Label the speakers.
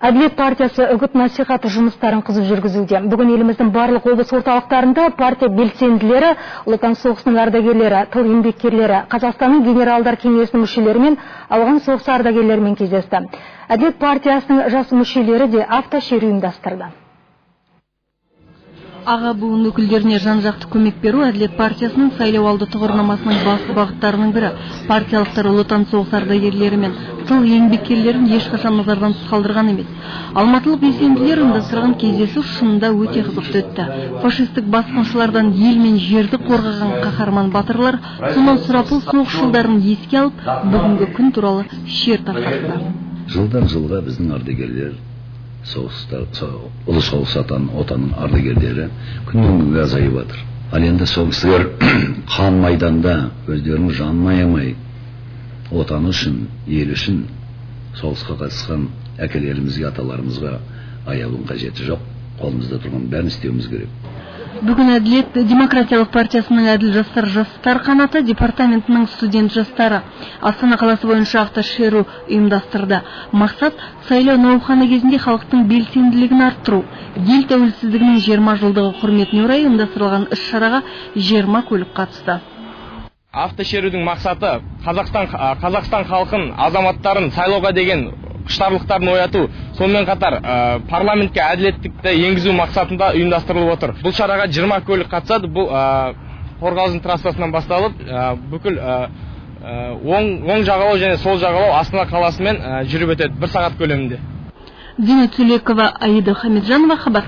Speaker 1: Әділет партиясы үгіт насихаты жұмыстарын қызу жүргізуде. Бүгін еліміздің барлық облыс орталықтарында партия белсенділері, Ұлы Отан соғысының ардагерлері, тыл еңбеккерлері, Қазақстанның генералдар кеңесінің мүшелері мен ауған соғысы ардагерлерімен кездесті. Әділет партиясының жас мүшелері де автошеру ұйымдастырды. Аға буын өкілдеріне жан-жақты көмек беру Әділет партиясының сайлауалды тұғырнамасының басты бағыттарының бірі. Партиялықтар Ұлы Отан соғысы ардагерлері мен тыл еңбеккерлерін ешқашан назардан тыс қалдырған емес. Алматылық белсенділер ұйымдастырған кездесу шынында өте қызықты өтті. Фашистік басқыншылардан ел мен жерді қорғаған қаһарман батырлар сонау сұрапыл соғыс жылдарын еске алып, бүгінгі күн туралы шер тарқатты.
Speaker 2: Жылдан жылға біздің ардагерлер ұлы соғыс отанның ардагерлері күннен күнге азайып жатыр. Ал енді соғыстар қан майданда өздерінің жанын аямай отаны үшін, ел үшін соғысқа қатысқан әкелерімізге, аталарымызға аяудың қажеті жоқ. Қолымызда тұрған бәрін істеуіміз керек.
Speaker 1: Бүгін Әділет демократиялық партиясының әділ жастар қанаты департаментінің студент жастары Астана қаласы бойынша автошеру ұйымдастырды. Мақсат сайлау науқаны кезінде халықтың белсенділігін арттыру. Ел тәуелсіздігінің 20 жылдығы құрметіне орай ұйымдастырылған іс-шараға 20 көлік қатысты.
Speaker 3: Автошерудің мақсаты Қазақстан халқын, азаматтарын сайлауға деген құштарлықтарын ояту, сонымен қатар парламентке әділеттікті енгізу мақсатында ұйымдастырылып отыр. Бұл шараға 20 көлік қатысады. Бұл Қорғалжын трассасынан басталып, бүкіл оң жағалау және сол жағалау Астана қаласымен жүріп өтеді 1 сағат көлемінде.
Speaker 1: Дина Түлекова, Аида Хамиджанова, хабар.